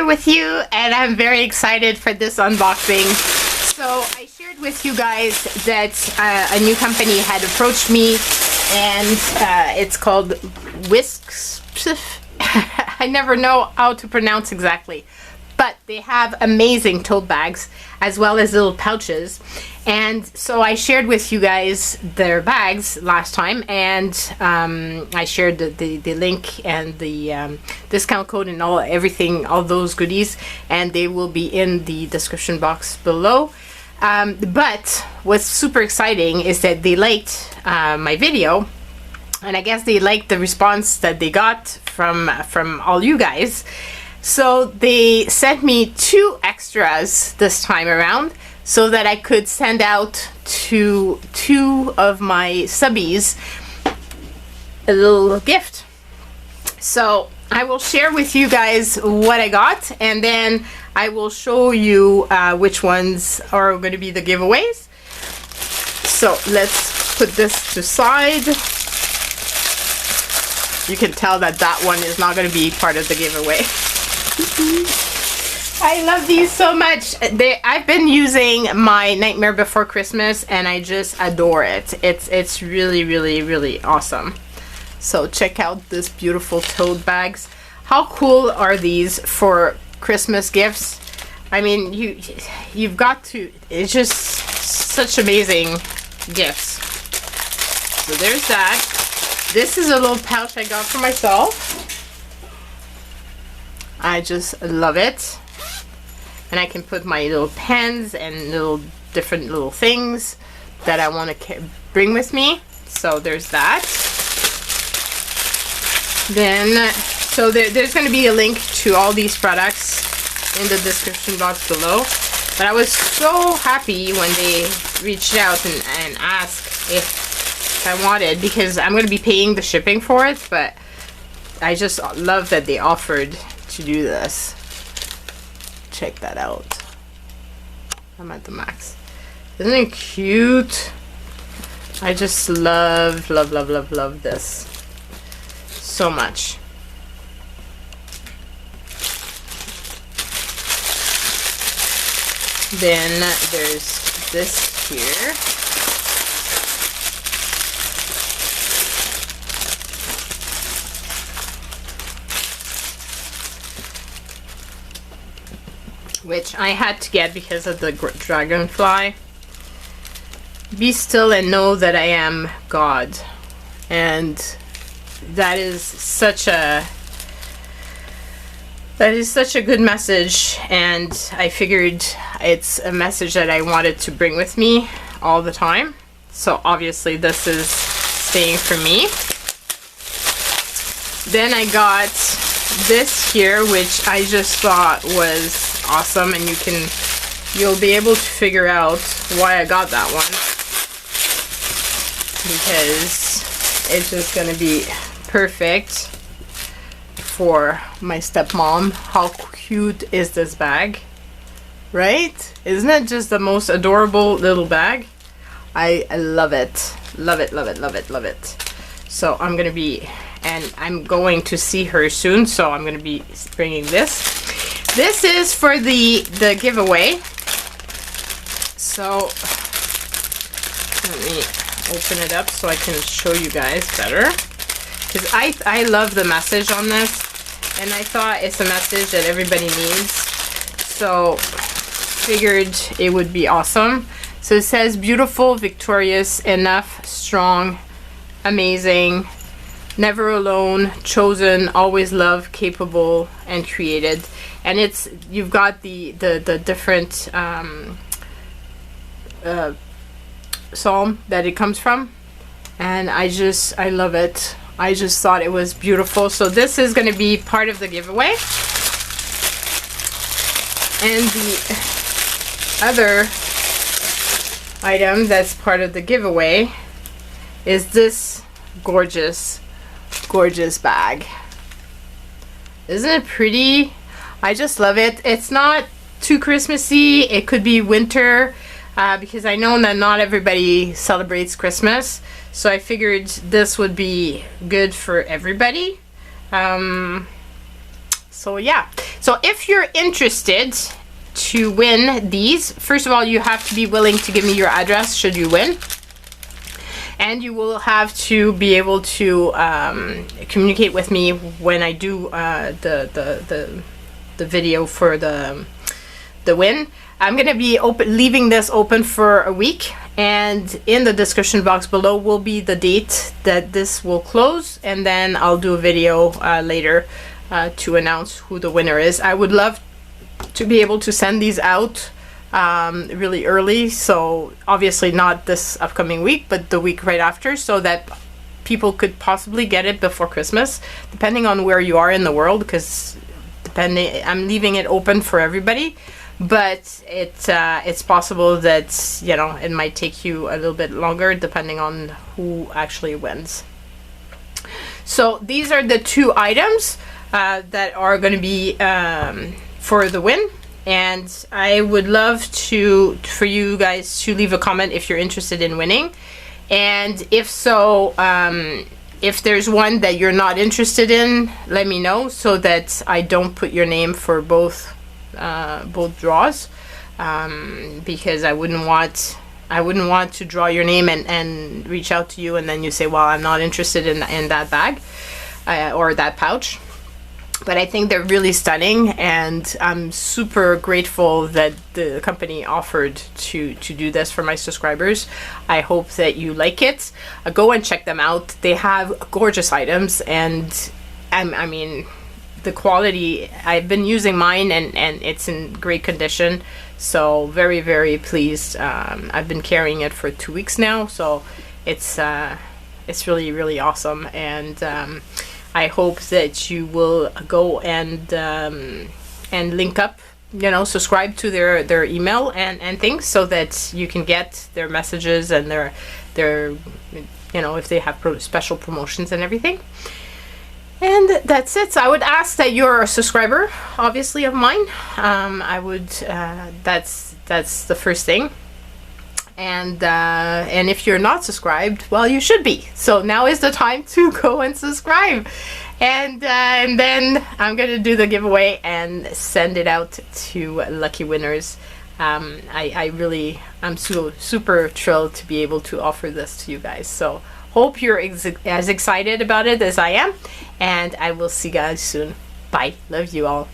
here with you, and I'm very excited for this unboxing. So I shared with you guys that a new company had approached me, and it's called Wiskf. I never know how to pronounce exactly, but they have amazing tote bags as well as little pouches. And so I shared with you guys their bags last time, and I shared the link and the discount code and everything, all those goodies, and they will be in the description box below. But what's super exciting is that they liked my video, and I guess they liked the response that they got from all you guys. So they sent me 2 extras this time around, so that I could send out to 2 of my subbies a little gift. So I will share with you guys what I got, and then I will show you which ones are going to be the giveaways. So let's put this to side. You can tell that that one is not going to be part of the giveaway. I love these so much. I've been using my Nightmare Before Christmas, and I just adore it. It's really, really, really awesome. So check out this beautiful tote bags. How cool are these for Christmas gifts? I mean, you've got to. It's just such amazing gifts. So there's that. This is a little pouch I got for myself. I just love it. And I can put my little pens and different little things that I want to bring with me. So there's that. Then, so there's going to be a link to all these products in the description box below. But I was so happy when they reached out and asked if I wanted, because I'm going to be paying the shipping for it. But I just love that they offered to do this. Check that out. I'm at the max. Isn't it cute? I just love this so much. Then there's this here. Which I had to get because of the dragonfly. Be still and know that I am God. And that is such a good message, and I figured it's a message that I wanted to bring with me all the time. So obviously this is staying for me. Then I got this here, which I just thought was awesome, and you'll be able to figure out why I got that one, because it's just gonna be perfect for my stepmom. How cute is this bag, right? Isn't it just the most adorable little bag? I love it. Love it, love it, love it, love it. So I'm going to see her soon, so I'm going to be bringing this. This is for the giveaway. So let me open it up so I can show you guys better, because I love the message on this, and I thought it's a message that everybody needs, so figured it would be awesome. So it says, beautiful, victorious, enough, strong, amazing, never alone, chosen, always loved, capable, and created. And you've got the different psalm that it comes from, and I love it. I just thought it was beautiful. So this is going to be part of the giveaway. And the other item that's part of the giveaway is this gorgeous bag. Isn't it pretty? I just love it. It's not too Christmassy. It could be winter, because I know that not everybody celebrates Christmas, so I figured this would be good for everybody. So yeah, so if you're interested to win these, first of all, you have to be willing to give me your address should you win. And you will have to be able to communicate with me when I do the video for the win. I'm gonna be leaving this open for a week, and in the description box below will be the date that this will close, and then I'll do a video later to announce who the winner is. I would love to be able to send these out really early, so obviously not this upcoming week, but the week right after, so that people could possibly get it before Christmas, depending on where you are in the world, because I'm leaving it open for everybody, but it's possible that, you know, it might take you a little bit longer depending on who actually wins. So these are the 2 items that are going to be for the win. And I would love for you guys to leave a comment if you're interested in winning. And if so, if there's one that you're not interested in, let me know so that I don't put your name for both draws, because I wouldn't want to draw your name and reach out to you and then you say, well, I'm not interested in that bag or that pouch. But I think they're really stunning, and I'm super grateful that the company offered to do this for my subscribers. I hope that you like it. Go and check them out. They have gorgeous items, and I mean, the quality, I've been using mine and it's in great condition. So very, very pleased. I've been carrying it for 2 weeks now, so it's really, really awesome. And I hope that you will go and link up, you know, subscribe to their email and things, so that you can get their messages and their you know, if they have special promotions and everything. And that's it. So I would ask that you're a subscriber, obviously, of mine. I would that's the first thing. And if you're not subscribed, well, you should be. So now is the time to go and subscribe. And then I'm gonna do the giveaway and send it out to lucky winners. I'm super thrilled to be able to offer this to you guys. So hope you're as excited about it as I am, and I will see you guys soon. Bye. Love you all.